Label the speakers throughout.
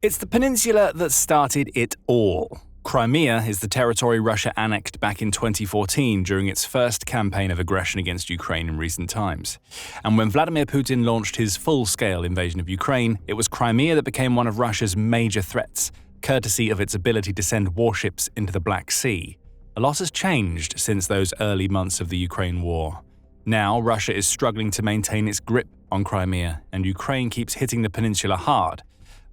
Speaker 1: It's the peninsula that started it all. Crimea is the territory Russia annexed back in 2014 during its first campaign of aggression against Ukraine in recent times. And when Vladimir Putin launched his full-scale invasion of Ukraine, it was Crimea that became one of Russia's major threats, courtesy of its ability to send warships into the Black Sea. A lot has changed since those early months of the Ukraine war. Now, Russia is struggling to maintain its grip on Crimea, and Ukraine keeps hitting the peninsula hard.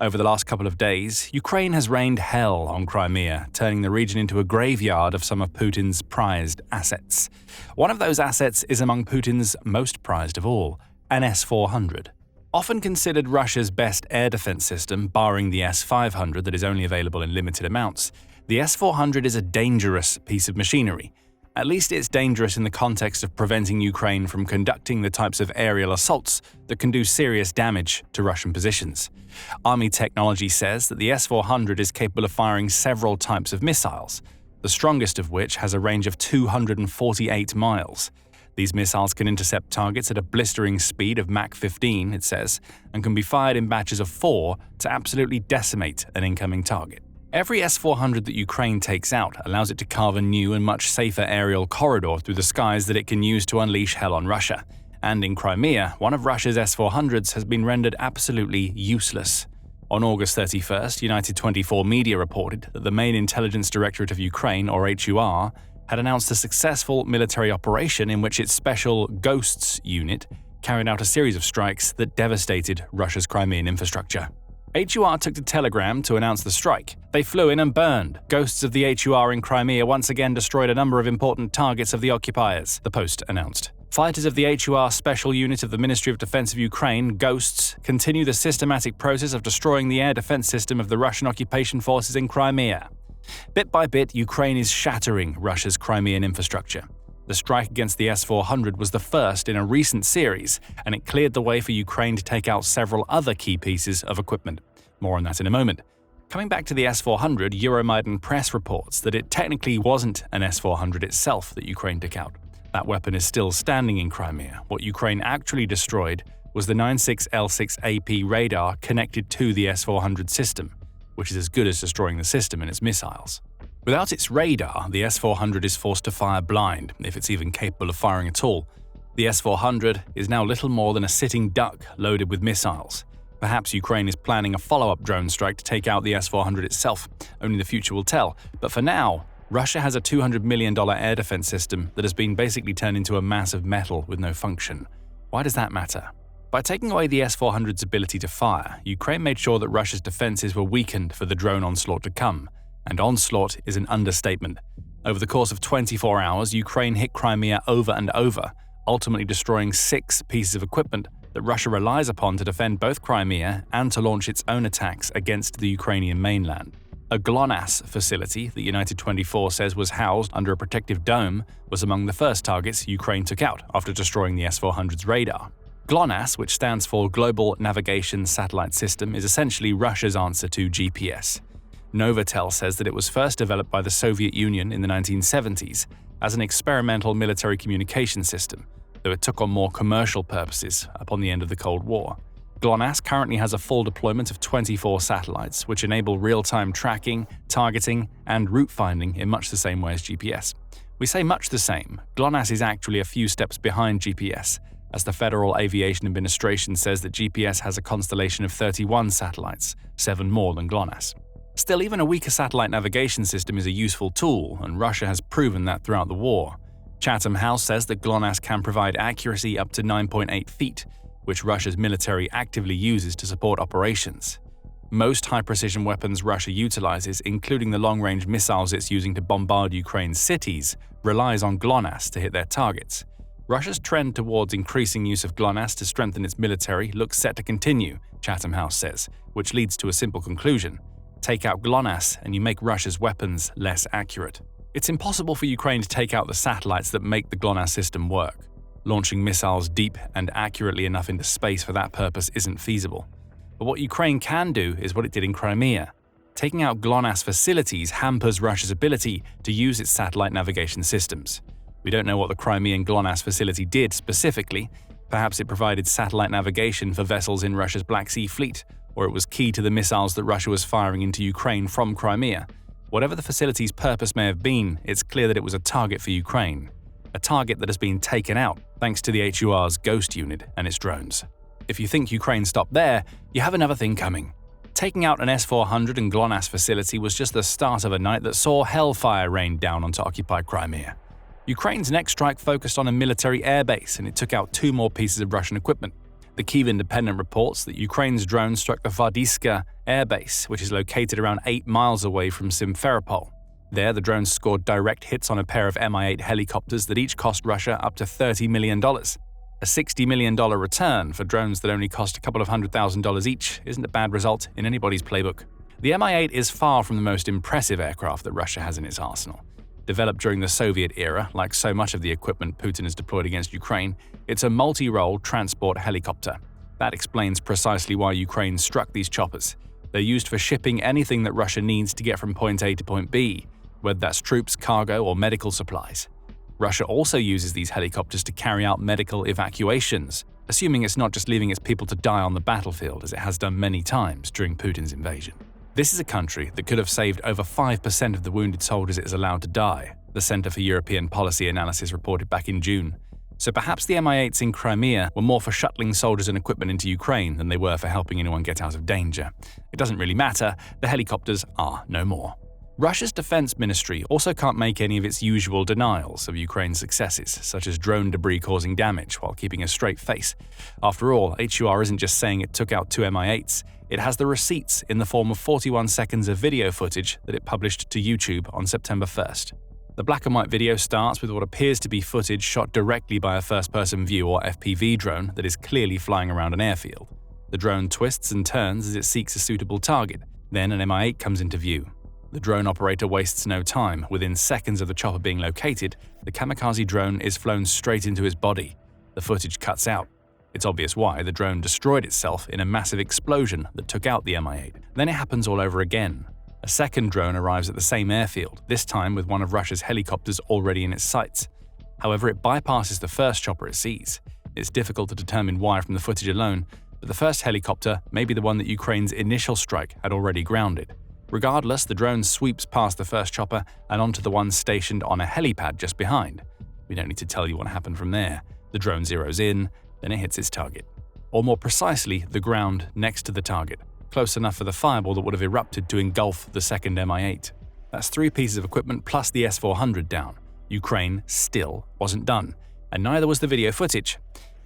Speaker 1: Over the last couple of days, Ukraine has rained hell on Crimea, turning the region into a graveyard of some of Putin's prized assets. One of those assets is among Putin's most prized of all, an S-400. Often considered Russia's best air defense system, barring the S-500 that is only available in limited amounts, the S-400 is a dangerous piece of machinery. At least it's dangerous in the context of preventing Ukraine from conducting the types of aerial assaults that can do serious damage to Russian positions. Army technology says that the S-400 is capable of firing several types of missiles, the strongest of which has a range of 248 miles. These missiles can intercept targets at a blistering speed of Mach 15, it says, and can be fired in batches of 4 to absolutely decimate an incoming target. Every S-400 that Ukraine takes out allows it to carve a new and much safer aerial corridor through the skies that it can use to unleash hell on Russia. And in Crimea, one of Russia's S-400s has been rendered absolutely useless. On August 31st, United 24 media reported that the main intelligence directorate of Ukraine, or HUR, had announced a successful military operation in which its special Ghosts unit carried out a series of strikes that devastated Russia's Crimean infrastructure. HUR took to Telegram to announce the strike. They flew in and burned. Ghosts of the HUR in Crimea once again destroyed a number of important targets of the occupiers, the Post announced. Fighters of the HUR Special Unit of the Ministry of Defense of Ukraine, Ghosts, continue the systematic process of destroying the air defense system of the Russian occupation forces in Crimea. Bit by bit, Ukraine is shattering Russia's Crimean infrastructure. The strike against the S-400 was the first in a recent series, and it cleared the way for Ukraine to take out several other key pieces of equipment. More on that in a moment. Coming back to the S-400, Euromaidan Press reports that it technically wasn't an S-400 itself that Ukraine took out. That weapon is still standing in Crimea. What Ukraine actually destroyed was the 96L6AP radar connected to the S-400 system, which is as good as destroying the system and its missiles. Without its radar, the S-400 is forced to fire blind, if it's even capable of firing at all. The S-400 is now little more than a sitting duck loaded with missiles. Perhaps Ukraine is planning a follow-up drone strike to take out the S-400 itself. Only the future will tell. But for now, Russia has a $200 million air defense system that has been basically turned into a mass of metal with no function. Why does that matter? By taking away the S-400's ability to fire, Ukraine made sure that Russia's defenses were weakened for the drone onslaught to come. And onslaught is an understatement. Over the course of 24 hours, Ukraine hit Crimea over and over, ultimately destroying 6 pieces of equipment that Russia relies upon to defend both Crimea and to launch its own attacks against the Ukrainian mainland. A GLONASS facility that United 24 says was housed under a protective dome was among the first targets Ukraine took out after destroying the S-400's radar. GLONASS, which stands for Global Navigation Satellite System, is essentially Russia's answer to GPS. Novotel says that it was first developed by the Soviet Union in the 1970s as an experimental military communication system, though it took on more commercial purposes upon the end of the Cold War. GLONASS currently has a full deployment of 24 satellites, which enable real-time tracking, targeting, and route finding in much the same way as GPS. We say much the same. GLONASS is actually a few steps behind GPS, as the Federal Aviation Administration says that GPS has a constellation of 31 satellites, 7 more than GLONASS. Still, even a weaker satellite navigation system is a useful tool, and Russia has proven that throughout the war. Chatham House says that GLONASS can provide accuracy up to 9.8 feet, which Russia's military actively uses to support operations. Most high-precision weapons Russia utilizes, including the long-range missiles it's using to bombard Ukraine's cities, relies on GLONASS to hit their targets. Russia's trend towards increasing use of GLONASS to strengthen its military looks set to continue, Chatham House says, which leads to a simple conclusion. Take out GLONASS and you make Russia's weapons less accurate. It's impossible for Ukraine to take out the satellites that make the GLONASS system work. Launching missiles deep and accurately enough into space for that purpose isn't feasible. But what Ukraine can do is what it did in Crimea. Taking out GLONASS facilities hampers Russia's ability to use its satellite navigation systems. We don't know what the Crimean GLONASS facility did specifically. Perhaps it provided satellite navigation for vessels in Russia's Black Sea Fleet, or it was key to the missiles that Russia was firing into Ukraine from Crimea. Whatever the facility's purpose may have been, it's clear that it was a target for Ukraine. A target that has been taken out thanks to the HUR's Ghost unit and its drones. If you think Ukraine stopped there, you have another thing coming. Taking out an S-400 and GLONASS facility was just the start of a night that saw hellfire rain down onto occupied Crimea. Ukraine's next strike focused on a military airbase, and it took out 2 more pieces of Russian equipment. The Kyiv Independent reports that Ukraine's drone struck the Hvardiiske airbase, which is located around 8 miles away from Simferopol. There, the drones scored direct hits on a pair of Mi-8 helicopters that each cost Russia up to $30 million. A $60 million return for drones that only cost a couple of $100,000 each isn't a bad result in anybody's playbook. The Mi-8 is far from the most impressive aircraft that Russia has in its arsenal. Developed during the Soviet era, like so much of the equipment Putin has deployed against Ukraine, it's a multi-role transport helicopter. That explains precisely why Ukraine struck these choppers. They're used for shipping anything that Russia needs to get from point A to point B, whether that's troops, cargo, or medical supplies. Russia also uses these helicopters to carry out medical evacuations, assuming it's not just leaving its people to die on the battlefield as it has done many times during Putin's invasion. This is a country that could have saved over 5% of the wounded soldiers it is allowed to die, the Center for European Policy Analysis reported back in June. So perhaps the Mi-8s in Crimea were more for shuttling soldiers and equipment into Ukraine than they were for helping anyone get out of danger. It doesn't really matter, the helicopters are no more. Russia's defense ministry also can't make any of its usual denials of Ukraine's successes, such as drone debris causing damage, while keeping a straight face. After all, HUR isn't just saying it took out 2 Mi-8s, it has the receipts in the form of 41 seconds of video footage that it published to YouTube on September 1st. The black and white video starts with what appears to be footage shot directly by a first-person view or FPV drone that is clearly flying around an airfield. The drone twists and turns as it seeks a suitable target. Then an Mi-8 comes into view. The drone operator wastes no time. Within seconds of the chopper being located, the kamikaze drone is flown straight into his body. The footage cuts out. It's obvious why. The drone destroyed itself in a massive explosion that took out the Mi-8. Then it happens all over again. A second drone arrives at the same airfield, this time with one of Russia's helicopters already in its sights. However, it bypasses the first chopper it sees. It's difficult to determine why from the footage alone, but the first helicopter may be the one that Ukraine's initial strike had already grounded. Regardless, the drone sweeps past the first chopper and onto the one stationed on a helipad just behind. We don't need to tell you what happened from there. The drone zeroes in, then it hits its target. Or more precisely, the ground next to the target, close enough for the fireball that would have erupted to engulf the second Mi-8. That's 3 pieces of equipment plus the S-400 down. Ukraine still wasn't done, and neither was the video footage.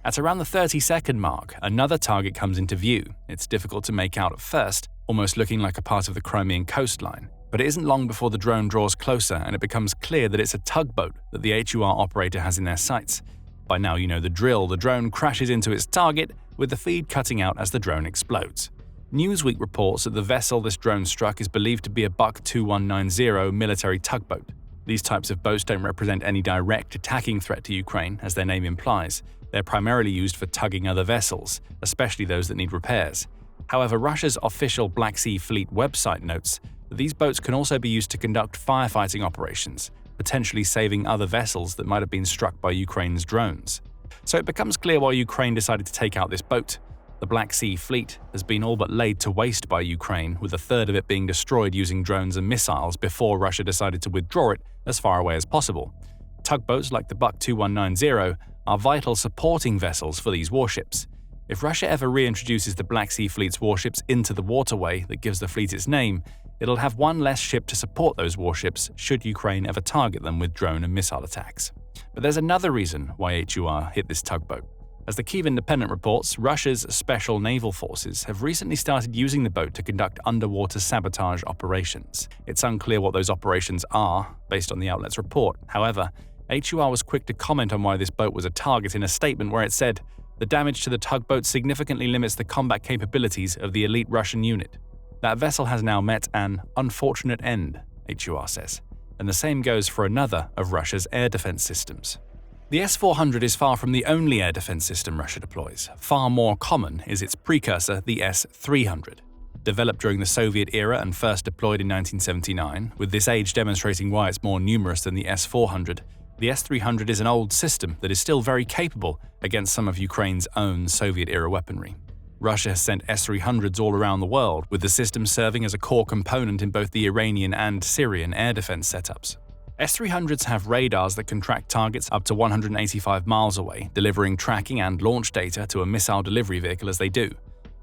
Speaker 1: At around the 30-second mark, another target comes into view. It's difficult to make out at first, almost looking like a part of the Crimean coastline. But it isn't long before the drone draws closer and it becomes clear that it's a tugboat that the HUR operator has in their sights. By now you know the drill. The drone crashes into its target, with the feed cutting out as the drone explodes. Newsweek reports that the vessel this drone struck is believed to be a Buk 2190 military tugboat. These types of boats don't represent any direct attacking threat to Ukraine, as their name implies. They're primarily used for tugging other vessels, especially those that need repairs. However, Russia's official Black Sea Fleet website notes that these boats can also be used to conduct firefighting operations, potentially saving other vessels that might have been struck by Ukraine's drones. So it becomes clear why Ukraine decided to take out this boat. The Black Sea Fleet has been all but laid to waste by Ukraine, with a third of it being destroyed using drones and missiles before Russia decided to withdraw it as far away as possible. Tugboats like the Buk 2190 are vital supporting vessels for these warships. If Russia ever reintroduces the Black Sea Fleet's warships into the waterway that gives the fleet its name, it'll have one less ship to support those warships should Ukraine ever target them with drone and missile attacks. But there's another reason why HUR hit this tugboat. As the Kyiv Independent reports, Russia's special naval forces have recently started using the boat to conduct underwater sabotage operations. It's unclear what those operations are, based on the outlet's report. However, HUR was quick to comment on why this boat was a target in a statement where it said, "The damage to the tugboat significantly limits the combat capabilities of the elite Russian unit. That vessel has now met an unfortunate end," HUR says. And the same goes for another of Russia's air defense systems. The S-400 is far from the only air defense system Russia deploys. Far more common is its precursor, the S-300. Developed during the Soviet era and first deployed in 1979, with this age demonstrating why it's more numerous than the S-400, the S-300 is an old system that is still very capable against some of Ukraine's own Soviet-era weaponry. Russia has sent S-300s all around the world, with the system serving as a core component in both the Iranian and Syrian air defense setups. S-300s have radars that can track targets up to 185 miles away, delivering tracking and launch data to a missile delivery vehicle as they do.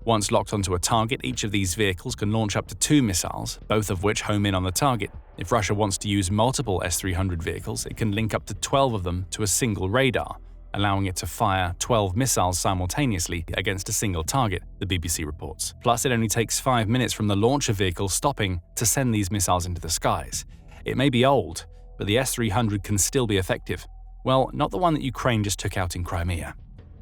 Speaker 1: Once locked onto a target, each of these vehicles can launch up to 2 missiles, both of which home in on the target. If Russia wants to use multiple S-300 vehicles, it can link up to 12 of them to a single radar, allowing it to fire 12 missiles simultaneously against a single target, the BBC reports. Plus, it only takes 5 minutes from the launcher vehicle stopping to send these missiles into the skies. It may be old, but the S-300 can still be effective. Well, not the one that Ukraine just took out in Crimea.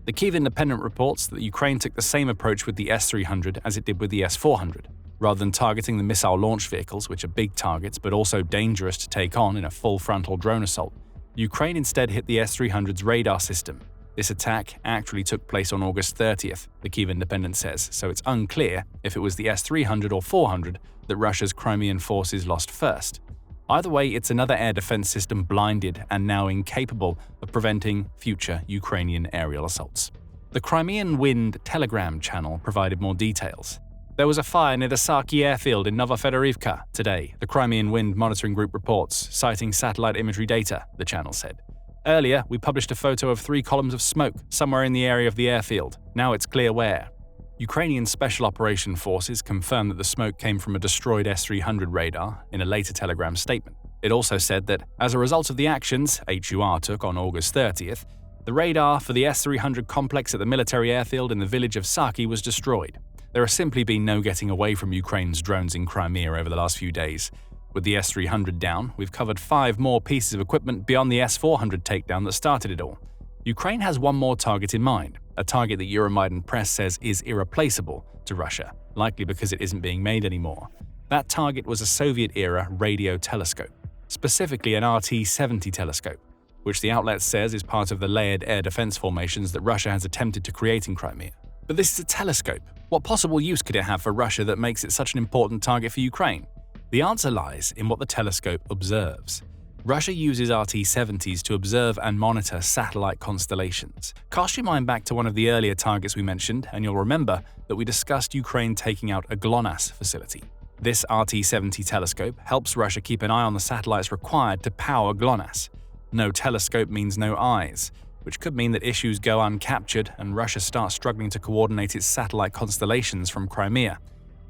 Speaker 1: The Kyiv Independent reports that Ukraine took the same approach with the S-300 as it did with the S-400. Rather than targeting the missile launch vehicles, which are big targets but also dangerous to take on in a full frontal drone assault, Ukraine instead hit the S-300's radar system. This attack actually took place on August 30th, the Kyiv Independent says, so it's unclear if it was the S-300 or 400 that Russia's Crimean forces lost first. Either way, it's another air defense system blinded and now incapable of preventing future Ukrainian aerial assaults. The Crimean Wind Telegram channel provided more details. There was a fire near the Saki airfield in Novofedorivka today, the Crimean Wind Monitoring Group reports, citing satellite imagery data, the channel said. Earlier, we published a photo of 3 columns of smoke somewhere in the area of the airfield. Now it's clear where. Ukrainian Special Operation Forces confirmed that the smoke came from a destroyed S-300 radar in a later Telegram statement. It also said that, as a result of the actions HUR took on August 30th, the radar for the S-300 complex at the military airfield in the village of Saki was destroyed. There has simply been no getting away from Ukraine's drones in Crimea over the last few days. With the S-300 down, we've covered 5 more pieces of equipment beyond the S-400 takedown that started it all. Ukraine has one more target in mind, a target that Euromaidan press says is irreplaceable to Russia, likely because it isn't being made anymore. That target was a Soviet-era radio telescope, specifically an RT-70 telescope, which the outlet says is part of the layered air defense formations that Russia has attempted to create in Crimea. But this is a telescope. What possible use could it have for Russia that makes it such an important target for Ukraine? The answer lies in what the telescope observes. Russia uses RT-70s to observe and monitor satellite constellations. Cast your mind back to one of the earlier targets we mentioned, and you'll remember that we discussed Ukraine taking out a GLONASS facility. This RT-70 telescope helps Russia keep an eye on the satellites required to power GLONASS. No telescope means no eyes, which could mean that issues go uncaptured and Russia starts struggling to coordinate its satellite constellations from Crimea.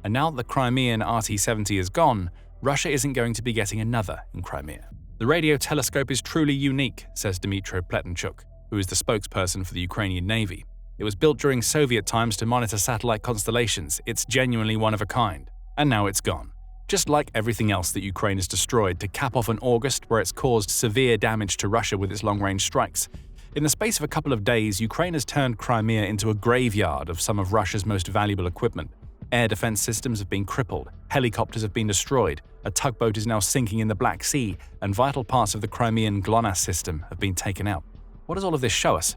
Speaker 1: And now that the Crimean RT-70 is gone, Russia isn't going to be getting another in Crimea. The radio telescope is truly unique, says Dmytro Pletenchuk, who is the spokesperson for the Ukrainian Navy. It was built during Soviet times to monitor satellite constellations. It's genuinely one of a kind. And now it's gone. Just like everything else that Ukraine has destroyed to cap off an August where it's caused severe damage to Russia with its long-range strikes. In the space of a couple of days, Ukraine has turned Crimea into a graveyard of some of Russia's most valuable equipment. Air defense systems have been crippled, helicopters have been destroyed, a tugboat is now sinking in the Black Sea, and vital parts of the Crimean GLONASS system have been taken out. What does all of this show us?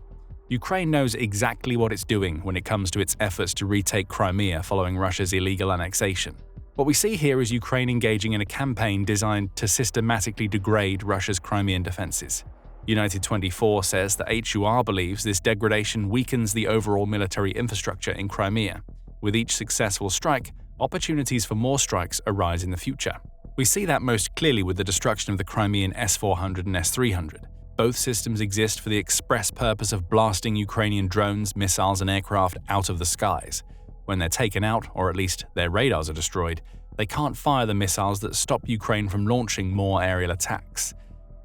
Speaker 1: Ukraine knows exactly what it's doing when it comes to its efforts to retake Crimea following Russia's illegal annexation. What we see here is Ukraine engaging in a campaign designed to systematically degrade Russia's Crimean defenses. United 24 says that HUR believes this degradation weakens the overall military infrastructure in Crimea. With each successful strike, opportunities for more strikes arise in the future. We see that most clearly with the destruction of the Crimean S-400 and S-300. Both systems exist for the express purpose of blasting Ukrainian drones, missiles, and aircraft out of the skies. When they're taken out, or at least their radars are destroyed, they can't fire the missiles that stop Ukraine from launching more aerial attacks.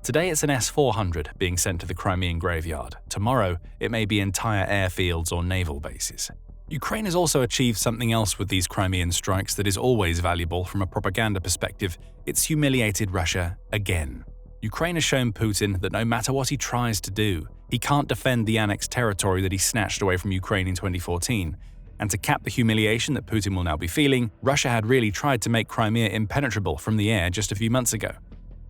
Speaker 1: Today it's an S-400 being sent to the Crimean graveyard. Tomorrow, it may be entire airfields or naval bases. Ukraine has also achieved something else with these Crimean strikes that is always valuable from a propaganda perspective. It's humiliated Russia again. Ukraine has shown Putin that no matter what he tries to do, he can't defend the annexed territory that he snatched away from Ukraine in 2014. And to cap the humiliation that Putin will now be feeling, Russia had really tried to make Crimea impenetrable from the air just a few months ago.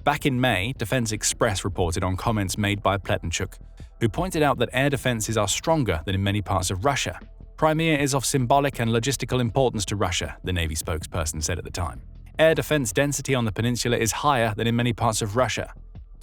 Speaker 1: Back in May, Defense Express reported on comments made by Pletenchuk, who pointed out that air defenses are stronger than in many parts of Russia. Crimea is of symbolic and logistical importance to Russia, the Navy spokesperson said at the time. Air defense density on the peninsula is higher than in many parts of Russia.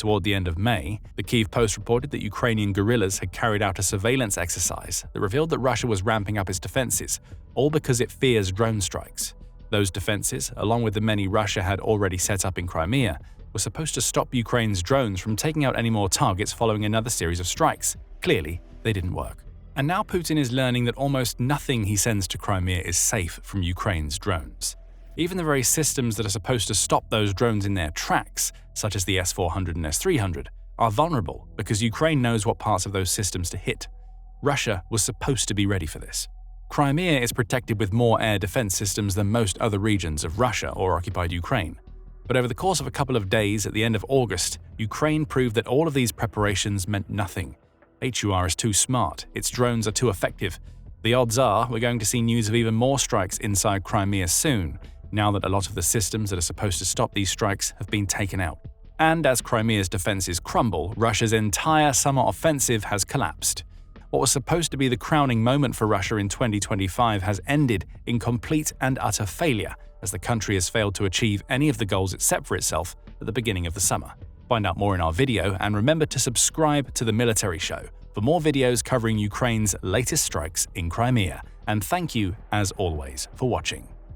Speaker 1: Toward the end of May, the Kyiv Post reported that Ukrainian guerrillas had carried out a surveillance exercise that revealed that Russia was ramping up its defenses, all because it fears drone strikes. Those defenses, along with the many Russia had already set up in Crimea, were supposed to stop Ukraine's drones from taking out any more targets following another series of strikes. Clearly, they didn't work. And now Putin is learning that almost nothing he sends to Crimea is safe from Ukraine's drones. Even the very systems that are supposed to stop those drones in their tracks, such as the S400 and S300, are vulnerable because Ukraine knows what parts of those systems to hit. Russia was supposed to be ready for this. Crimea is protected with more air defense systems than most other regions of Russia or occupied Ukraine. But over the course of a couple of days at the end of August, Ukraine proved that all of these preparations meant nothing. HUR is too smart, its drones are too effective. The odds are we're going to see news of even more strikes inside Crimea soon, now that a lot of the systems that are supposed to stop these strikes have been taken out. And as Crimea's defenses crumble, Russia's entire summer offensive has collapsed. What was supposed to be the crowning moment for Russia in 2025 has ended in complete and utter failure, as the country has failed to achieve any of the goals it set for itself at the beginning of the summer. Find out more in our video, and remember to subscribe to The Military Show for more videos covering Ukraine's latest strikes in Crimea. And thank you, as always, for watching.